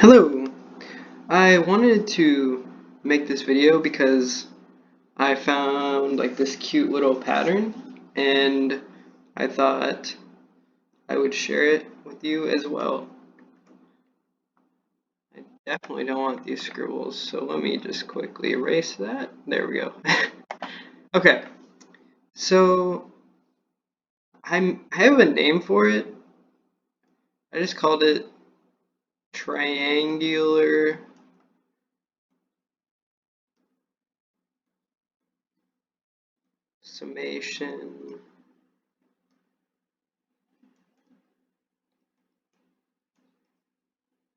Hello! I wanted to make this video because I found like this cute little pattern and I thought I would share it with you as well. I definitely don't want these scribbles, so let me just quickly erase that. There we go. Okay, so I have a name for it. I just called it triangular summation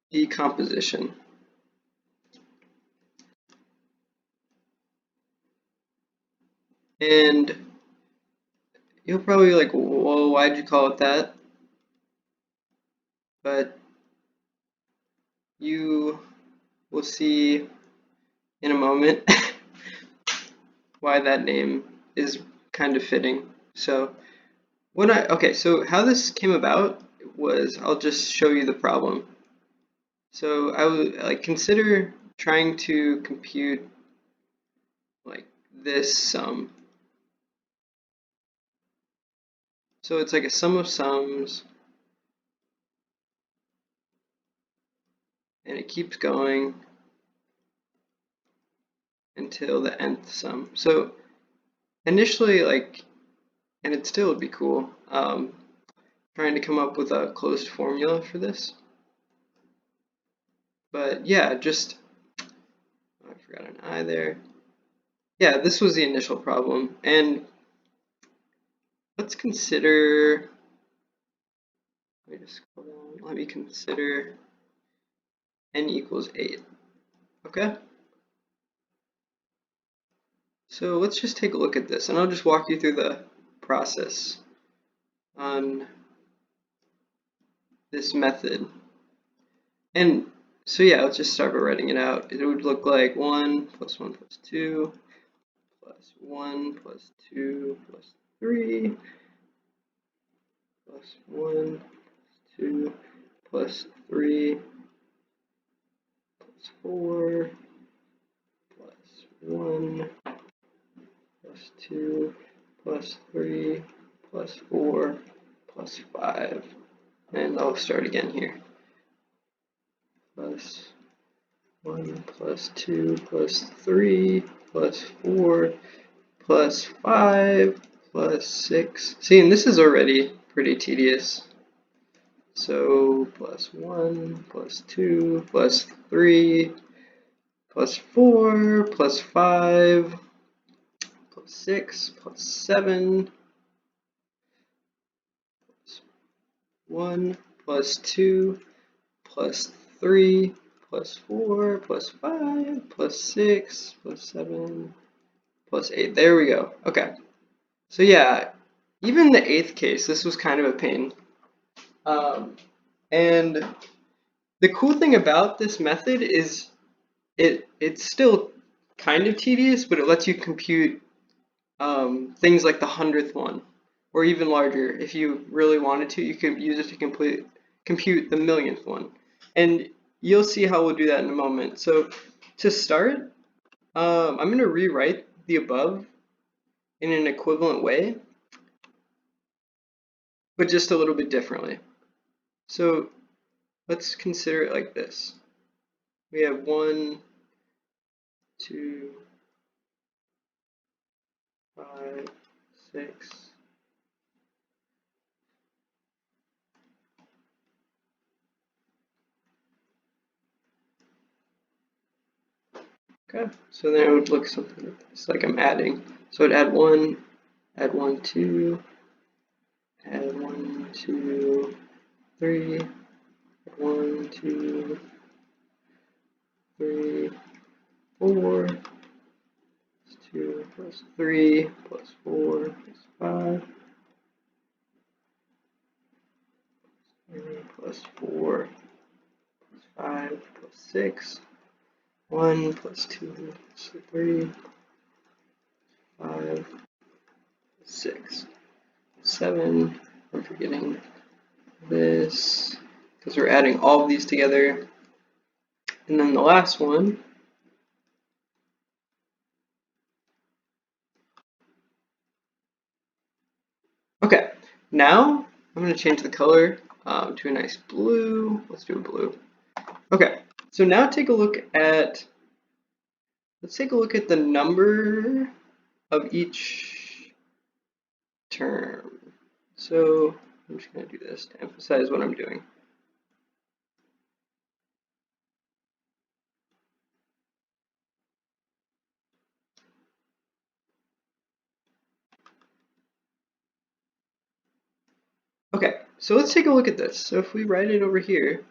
decomposition. And you'll probably be like, whoa, why'd you call it that? But you will see in a moment why that name is kind of fitting. So so how this came about was, I'll just show you the problem. So I would like consider trying to compute like this sum. So it's like a sum of sums and it keeps going until the nth sum. So initially, and it still would be cool, trying to come up with a closed formula for this. But yeah, I forgot an I there. Yeah, this was the initial problem. And let's consider, let me just scroll down. Let me consider n equals 8. Okay? So let's just take a look at this, and I'll just walk you through the process on this method. And so yeah, let's just start by writing it out. It would look like 1 plus 1 plus 2 plus 1 plus 2 plus 3 plus 1 plus 2 plus 3 plus 4 plus 1 plus 2 plus 3 plus 4 plus 5. And I'll start again here. Plus 1 plus 2 plus 3 plus 4 plus 5 plus 6. See, and this is already pretty tedious. So plus 1 plus 2 plus 3 plus 4 plus 5 plus 6 plus 7 plus 1 plus 2 plus 3 plus 4 plus 5 plus 6 plus 7 plus 8. There we go. Okay. So yeah, even the 8th case, this was kind of a pain. And the cool thing about this method is it's still kind of tedious, but it lets you compute things like the 100th one, or even larger. If you really wanted to, you could use it to compute the 1,000,000th one. And you'll see how we'll do that in a moment. So to start, I'm going to rewrite the above in an equivalent way, but just a little bit differently. So let's consider it like this. We have 1, 2, 5, 6. Okay, so then it would look something like this, like I'm adding. So I'd add 1, 2, add 1, 2, 3, add 1, 2, 3, 4, plus 2 plus 3 plus 4 plus 5, 3 plus 4 plus 5 plus 6, 1 plus 2 plus 3, 5, 6, 7. I'm forgetting this because we're adding all of these together. And then the last one, okay, now I'm going to change the color to a nice blue. Let's do a blue. Okay, so now let's take a look at the number of each term. So I'm just going to do this to emphasize what I'm doing. Okay, so let's take a look at this. So if we write it over here,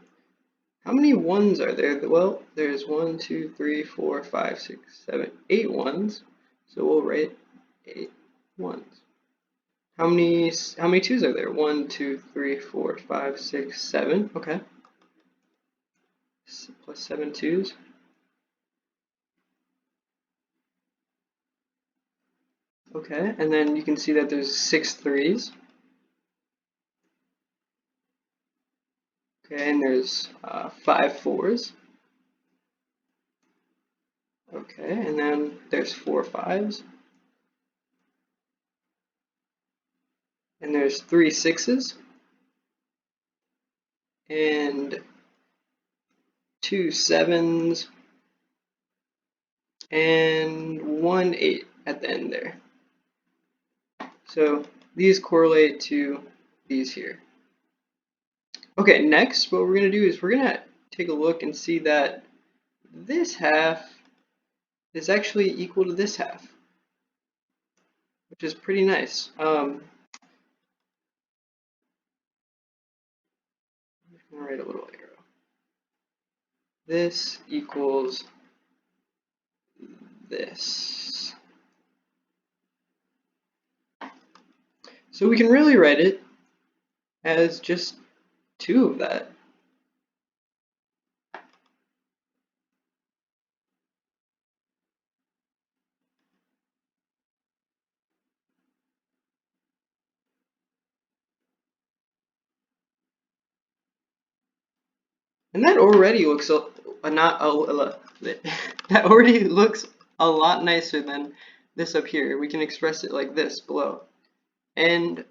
how many ones are there? Well, there's 1, 2, 3, 4, 5, 6, 7, 8 ones. So we'll write 8 ones. How many twos are there? 1, 2, 3, 4, 5, 6, 7. Okay. Plus 7 twos. Okay, and then you can see that there's 6 threes. Okay, and there's 5 fours. Okay, and then there's 4 fives. And there's 3 sixes. And 2 sevens. And 1 8 at the end there. So these correlate to these here. Okay, next what we're going to do is we're going to take a look and see that this half is actually equal to this half, which is pretty nice. I'm just going to write a little arrow. This equals this. So we can really write it as just 2 of that. And that already looks that already looks a lot nicer than this up here. We can express it like this below. And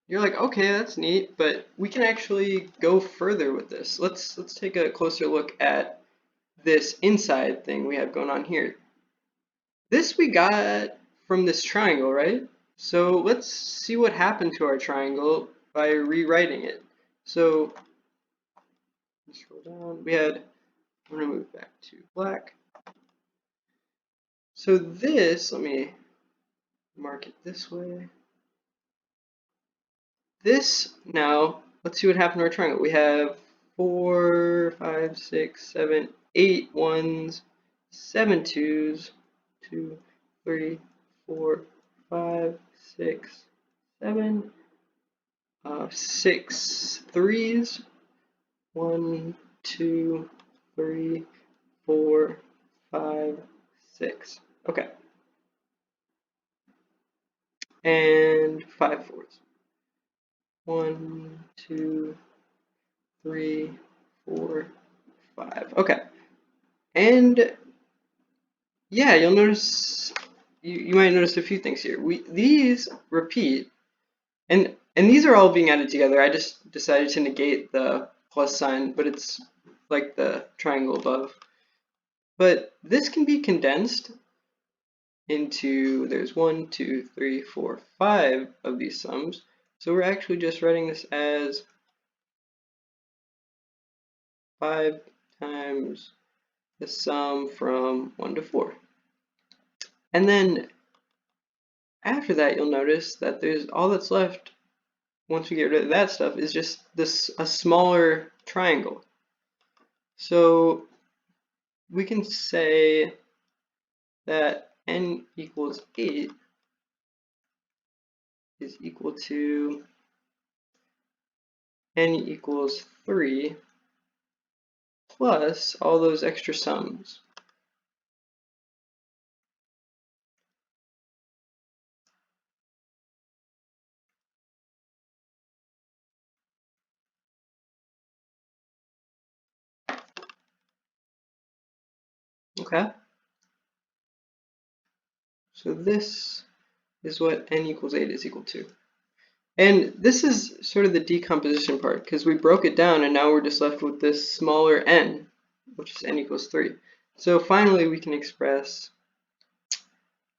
you're like, okay, that's neat, but we can actually go further with this. Let's take a closer look at this inside thing we have going on here. This we got from this triangle, right? So let's see what happened to our triangle by rewriting it. So scroll down. I'm gonna move back to black. So this, let me mark it this way. This now, let's see what happened to our triangle. We have 4, 5, 6, 7, 8 ones, 7 twos, 2, 3, 4, 5, 6, 7, 6 threes, 1, 2, 3, 4, 5, 6. Okay. And 5 fours. 1, 2, 3, 4, 5. Okay. And yeah, you'll notice you might notice a few things here. These repeat, and these are all being added together. I just decided to negate the plus sign, but it's like the triangle above. But this can be condensed into, there's 1, 2, 3, 4, 5 of these sums. So we're actually just writing this as 5 times the sum from 1 to 4. And then after that, you'll notice that there's all that's left once we get rid of that stuff is just a smaller triangle. So we can say that n equals 8 is equal to n equals 3 plus all those extra sums. Okay? So this is what n equals 8 is equal to. And this is sort of the decomposition part, because we broke it down and now we're just left with this smaller n, which is n equals 3. So finally we can express,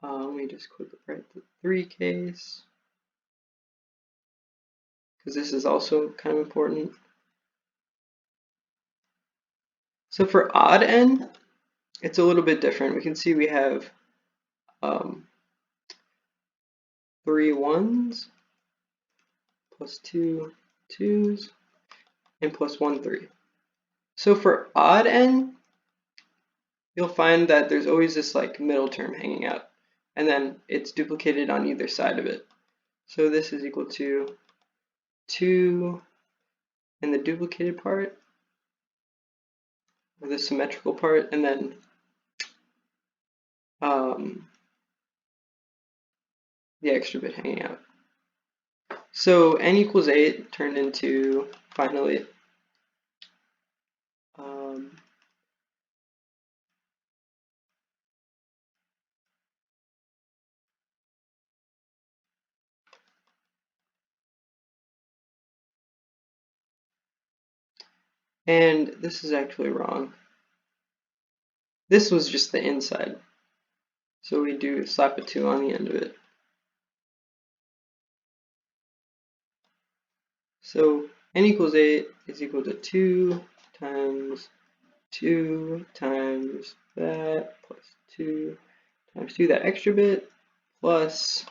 let me just quickly write the 3 case, because this is also kind of important. So for odd n, it's a little bit different. We can see we have 3 1s, plus 2 2s, and plus 1 3. So for odd n, you'll find that there's always this like middle term hanging out, and then it's duplicated on either side of it. So this is equal to 2 in the duplicated part, or the symmetrical part, and then the extra bit hanging out. So n equals 8 turned into, finally, and this is actually wrong. This was just the inside. So we do slap a 2 on the end of it. So n equals 8 is equal to 2 times 2 times that plus 2 times 2, that extra bit, plus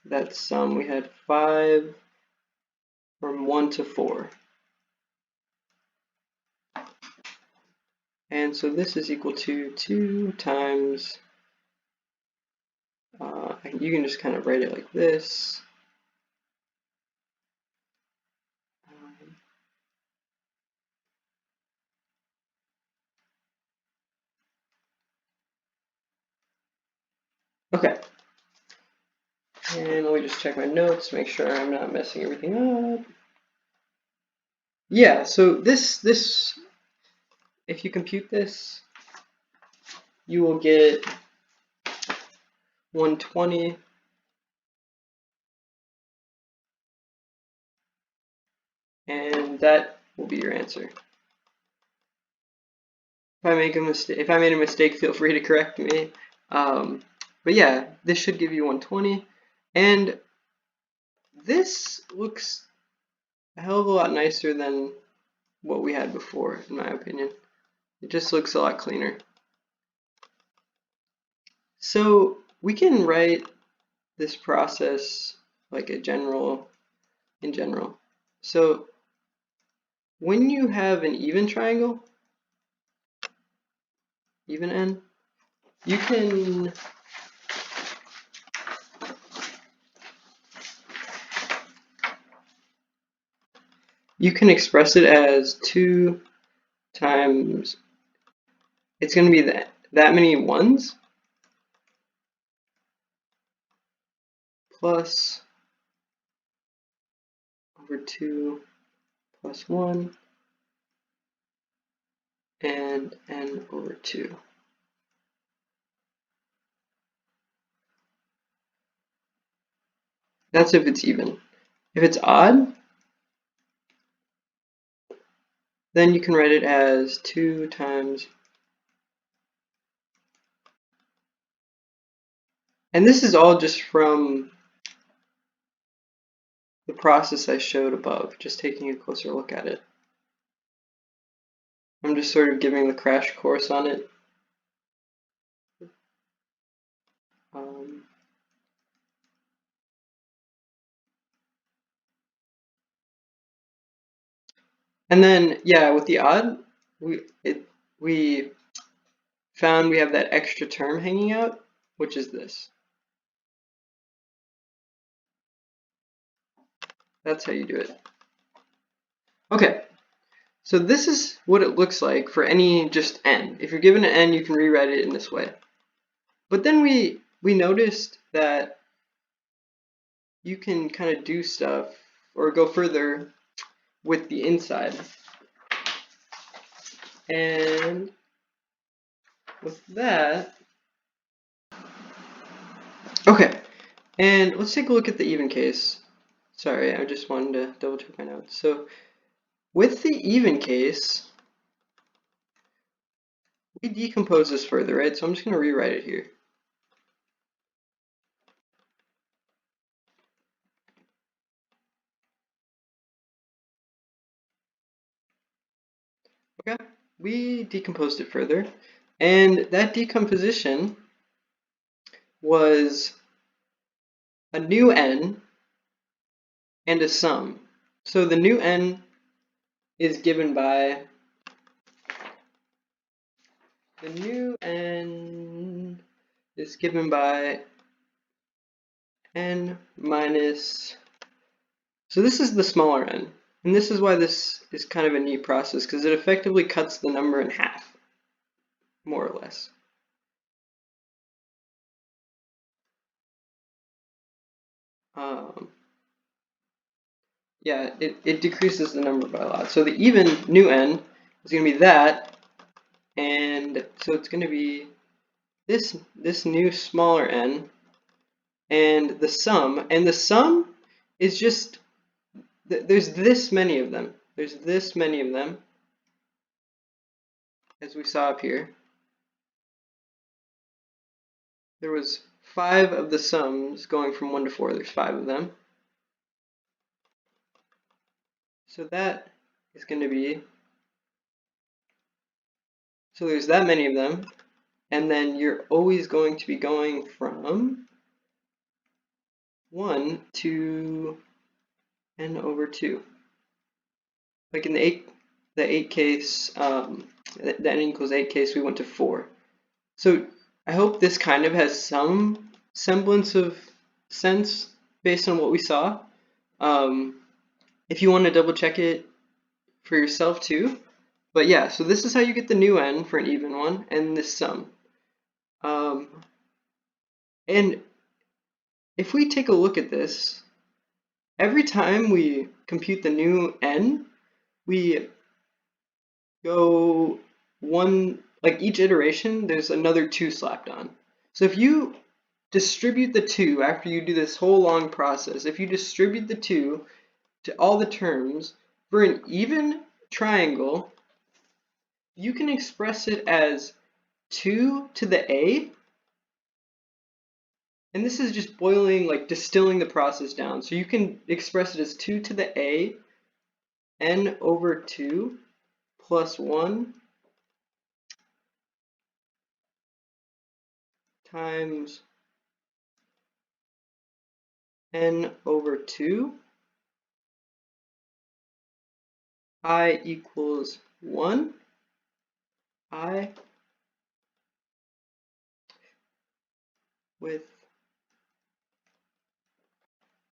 that sum. We had 5 from 1 to 4. And so this is equal to 2 times, you can just kind of write it like this. Okay. And let me just check my notes, make sure I'm not messing everything up. Yeah, so this, if you compute this, you will get 120. And that will be your answer. If I make a mistake, if I made a mistake, feel free to correct me. But yeah, this should give you 120. And this looks a hell of a lot nicer than what we had before, in my opinion. It just looks a lot cleaner. So we can write this process like in general. So when you have an even triangle, even n, you can express it as 2 times, it's going to be that many ones plus over 2 plus 1 and n over 2. That's if it's even. If it's odd, then you can write it as 2 times, and this is all just from the process I showed above, just taking a closer look at it. I'm just sort of giving the crash course on it. And then, yeah, with the odd, we found we have that extra term hanging out, which is this. That's how you do it. Okay, so this is what it looks like for any just n. If you're given an n, you can rewrite it in this way. But then we noticed that you can kind of do stuff or go further with the inside. And with that, okay, and let's take a look at the even case. Sorry, I just wanted to double check my notes. So with the even case, we decompose this further, right? So I'm just going to rewrite it here. Okay, we decomposed it further, and that decomposition was a new n and a sum. So the new n is given by n minus, so this is the smaller n, and this is why this is kind of a neat process, because it effectively cuts the number in half, more or less. Yeah, it decreases the number by a lot. So the even new n is going to be that, and so it's going to be this new smaller n, and the sum is just, there's this many of them. There's this many of them, as we saw up here. There was 5 of the sums going from 1 to 4. There's 5 of them. So that is going to be, so there's that many of them, and then you're always going to be going from 1 to n over 2. Like in the 8 case, the n equals 8 case, we went to 4. So I hope this kind of has some semblance of sense based on what we saw. If you want to double check it for yourself too. But yeah, so this is how you get the new n for an even one, and this sum. And if we take a look at this, every time we compute the new n, we go one, like each iteration, there's another 2 slapped on. So if you distribute the 2 after you do this whole long process, if you distribute the 2 to all the terms for an even triangle, you can express it as 2 to the a, and this is just boiling, like distilling the process down. So you can express it as 2 to the a n over 2 plus 1 times n over 2 I equals 1 I with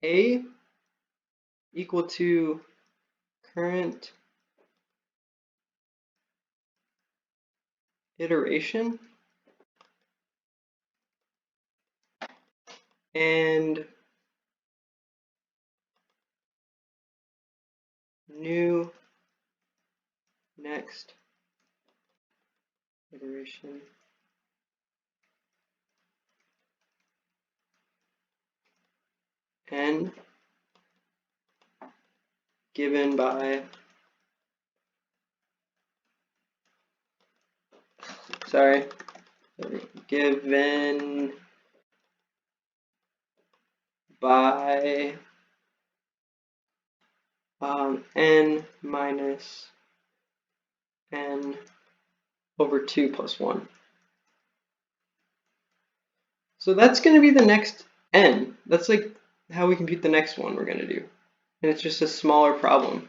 a equal to current iteration and new next iteration n given by, sorry, given by n minus n over 2 plus 1. So that's going to be the next n. That's like how we compute the next one we're going to do. And it's just a smaller problem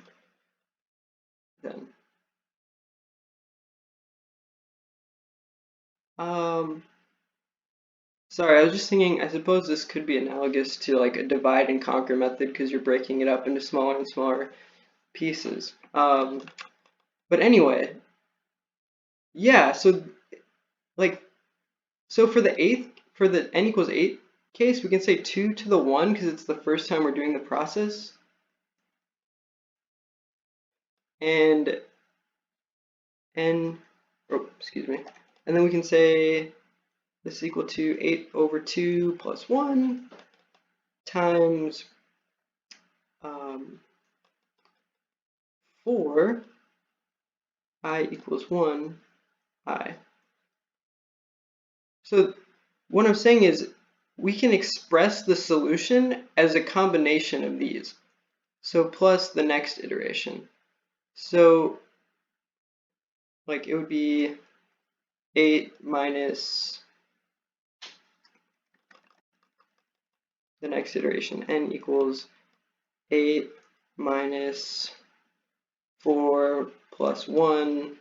then. Sorry, I was just thinking, I suppose this could be analogous to like a divide and conquer method because you're breaking it up into smaller and smaller pieces. But anyway, yeah, so like, so for the n equals 8 case, we can say 2 to the 1 because it's the first time we're doing the process. And n, oh, excuse me, and then we can say this is equal to 8 over 2 plus 1 times 4 I equals 1 I. So what I'm saying is we can express the solution as a combination of these. So plus the next iteration. So like it would be 8 minus the next iteration, n equals 8 minus 4 plus 1,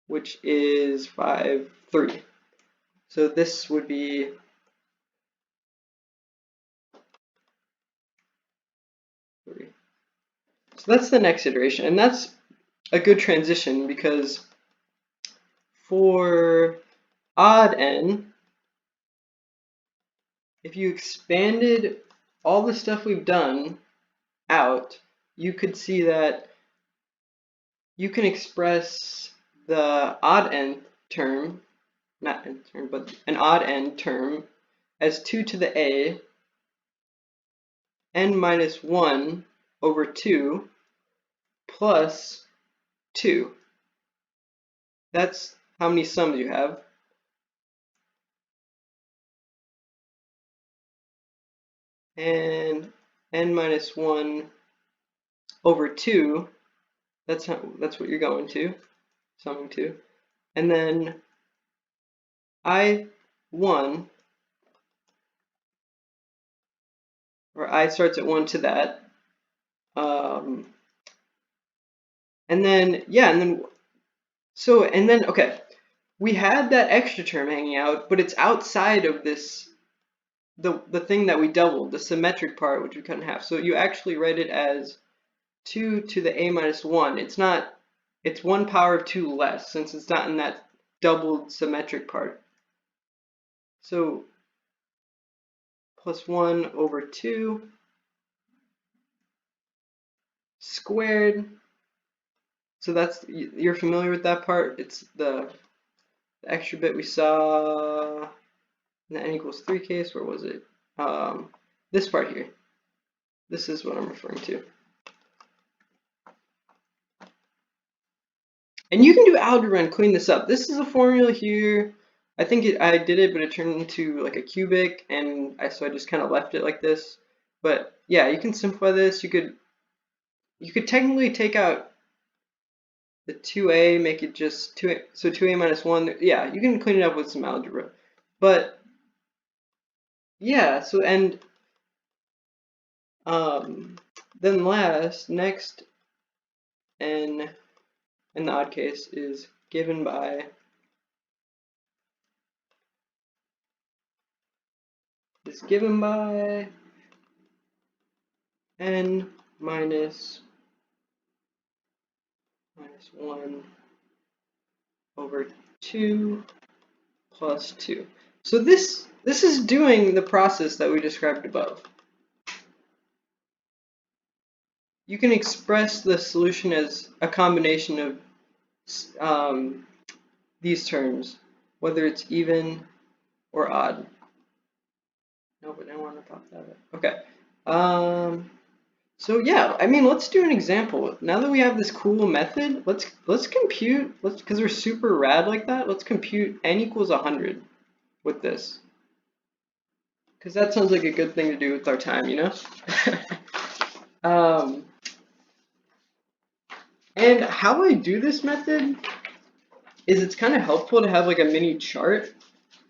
which is 5, 3. So this would be 3. So that's the next iteration, and that's a good transition because for odd n, if you expanded all the stuff we've done out, you could see that you can express the odd n term, not n term, but an odd n term as 2 to the a n minus 1 over 2 plus 2. That's how many sums you have. And n minus 1 over 2, that's what you're going to, summing to. And then I1, or I starts at 1 to that. And then, yeah, okay, we had that extra term hanging out, but it's outside of this, the thing that we doubled, the symmetric part, which we cut in half. So you actually write it as 2 to the a minus 1. It's 1 power of 2 less, since it's not in that doubled symmetric part. So plus 1 over 2 squared. So that's, you're familiar with that part. It's the extra bit we saw in the n equals 3 case. Where was it? This part here. This is what I'm referring to. And you can do algebra and clean this up. This is a formula here. I think I did it, but it turned into like a cubic, and so I just kind of left it like this. But yeah, you can simplify this. You could technically take out the 2a, make it just 2a, so 2a minus 1. Yeah, you can clean it up with some algebra. But yeah, so and then next n in the odd case is given by n minus 1 over 2 plus 2. So this is doing the process that we described above. You can express the solution as a combination of these terms, whether it's even or odd. No, but I want to pop that up. Okay. So yeah, I mean, let's do an example. Now that we have this cool method, let's compute. Because we're super rad like that. Let's compute n equals 100 with this. Because that sounds like a good thing to do with our time, you know? And how I do this method is it's kind of helpful to have like a mini chart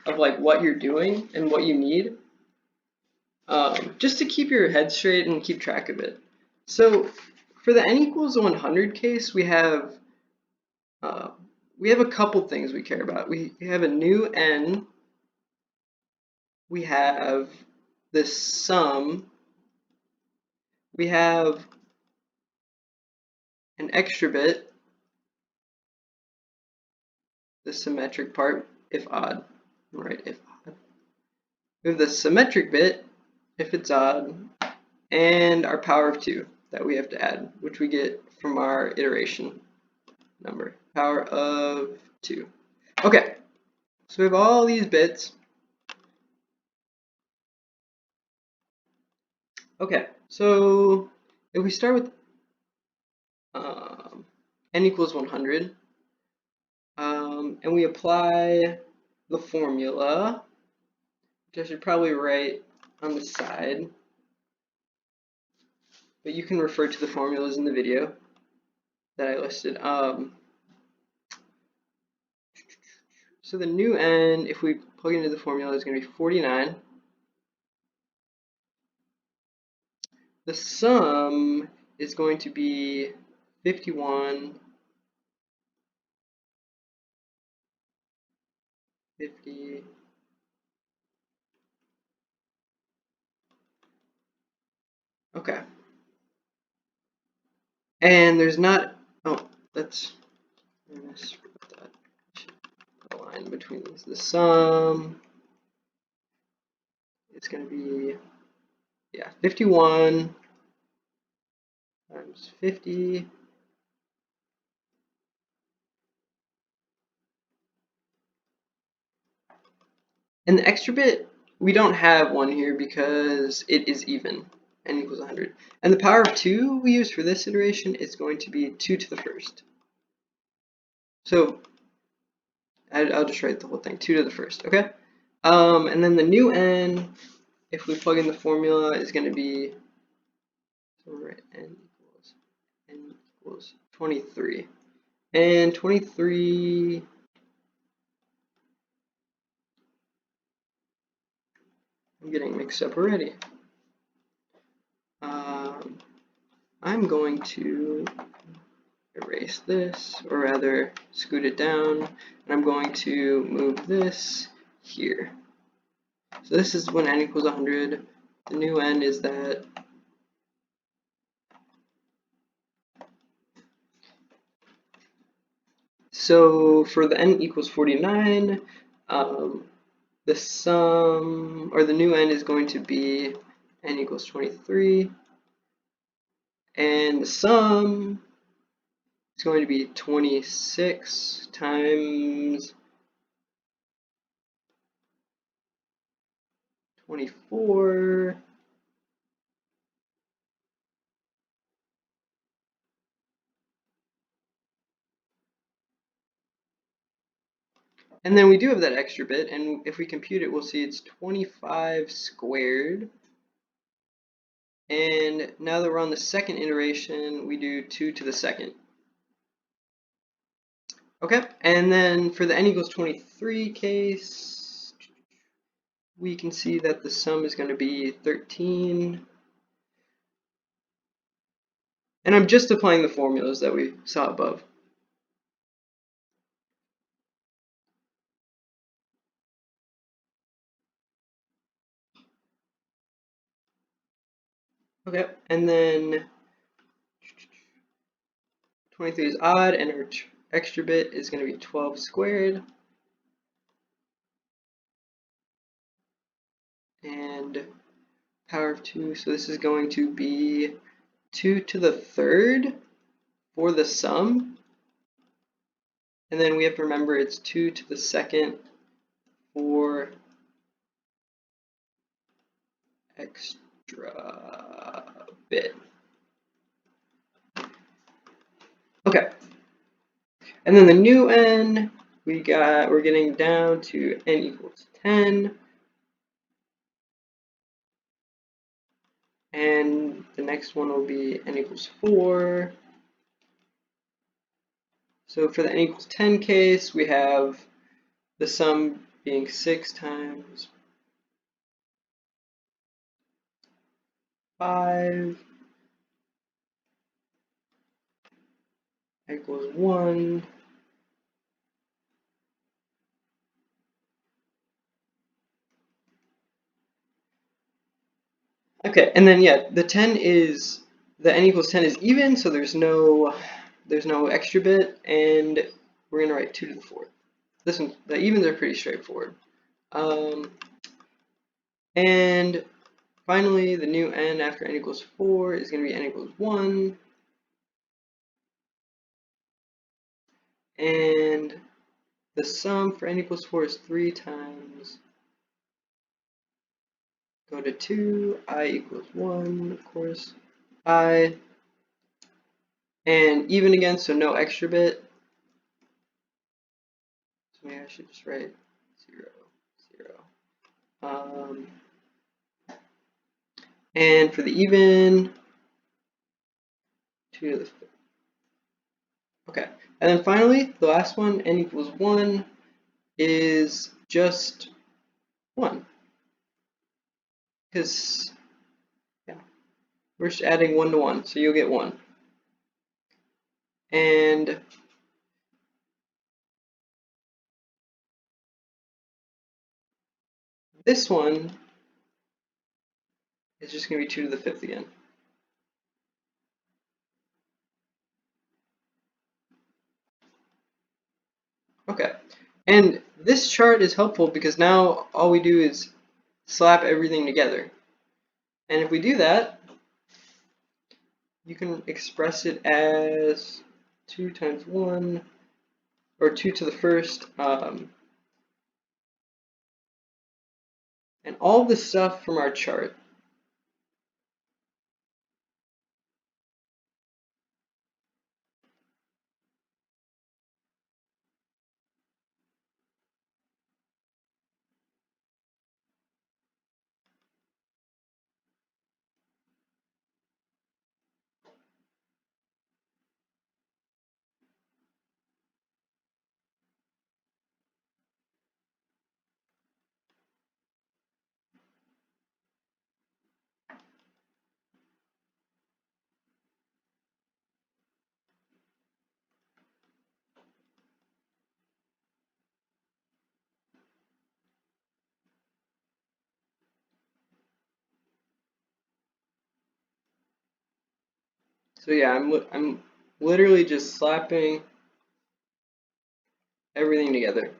of like what you're doing and what you need, just to keep your head straight and keep track of it. So for the n equals 100 case, we have a couple things we care about. We have a new n, we have the sum, we have an extra bit, the symmetric part, if odd, right, if odd. We have the symmetric bit, if it's odd, and our power of 2 that we have to add, which we get from our iteration. number, power of 2. Okay, so we have all these bits. Okay, so if we start with n equals 100, and we apply the formula, which I should probably write on the side, but you can refer to the formulas in the video that I listed. So the new n, if we plug into the formula, is going to be 49. The sum is going to be 51, 50, okay. And there's not, oh, let's put that line between these. The sum is going to be, yeah, 51 times 50. And the extra bit, we don't have one here because it is even, n equals 100. And the power of 2 we use for this iteration is going to be 2 to the first. So I'll just write the whole thing, 2 to the first, okay? And then the new n, if we plug in the formula, is going to be, so we'll write n equals 23. And 23, I'm getting mixed up already. I'm going to erase this, or rather scoot it down, and I'm going to move this here. So this is when n equals 100. The new n is that. So for the n equals 49, the sum, or the new n is going to be n equals 23, and the sum is going to be 26 times 24. And then we do have that extra bit, and if we compute it, we'll see it's 25 squared. And now that we're on the second iteration, we do 2 to the second. Okay, and then for the n equals 23 case, we can see that the sum is going to be 13. And I'm just applying the formulas that we saw above. Okay, and then 23 is odd, and our extra bit is going to be 12 squared. And power of 2, so this is going to be 2 to the third for the sum. And then we have to remember it's 2 to the second for extra bit. Okay. And then the new n, we're getting down to n equals 10. And the next one will be n equals 4. So for the n equals 10 case, we have the sum being 6 times 5 equals 1. Okay, and then yeah, the n equals 10 is even, so there's no extra bit, and we're gonna write 2 to the 4th. The evens are pretty straightforward. And finally, the new n after n equals 4 is gonna be n equals 1. and the sum for n equals 4 is 3 times, go to 2, I equals 1, of course, I, and even again, so no extra bit. So maybe I should just write 0, 0. And for the even, 2 to the 5th. Okay, and then finally, the last one, n equals 1, is just 1. Because, yeah, we're just adding 1 to 1, so you'll get 1. And this one is just going to be 2 to the 5th again. Okay, and this chart is helpful because now all we do is slap everything together. And if we do that, you can express it as 2 times 1, or 2 to the 1st, and all the stuff from our chart. So yeah, I'm literally just slapping everything together.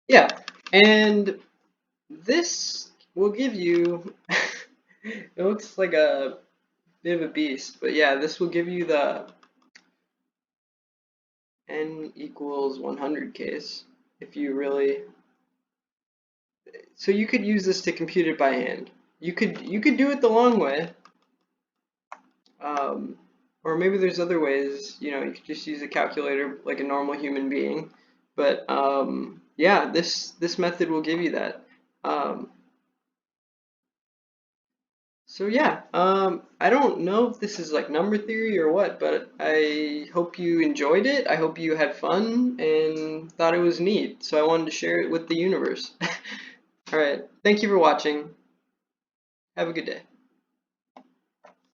Yeah, and this will give you, it looks like a bit of a beast, but yeah, this will give you the n equals 100 case if you really, so you could use this to compute it by hand. You could do it the long way, or maybe there's other ways. You know, you could just use a calculator like a normal human being. But yeah, this method will give you that. Um, so yeah, I don't know if this is like number theory or what, but I hope you enjoyed it. I hope you had fun and thought it was neat. So I wanted to share it with the universe. All right, thank you for watching. Have a good day.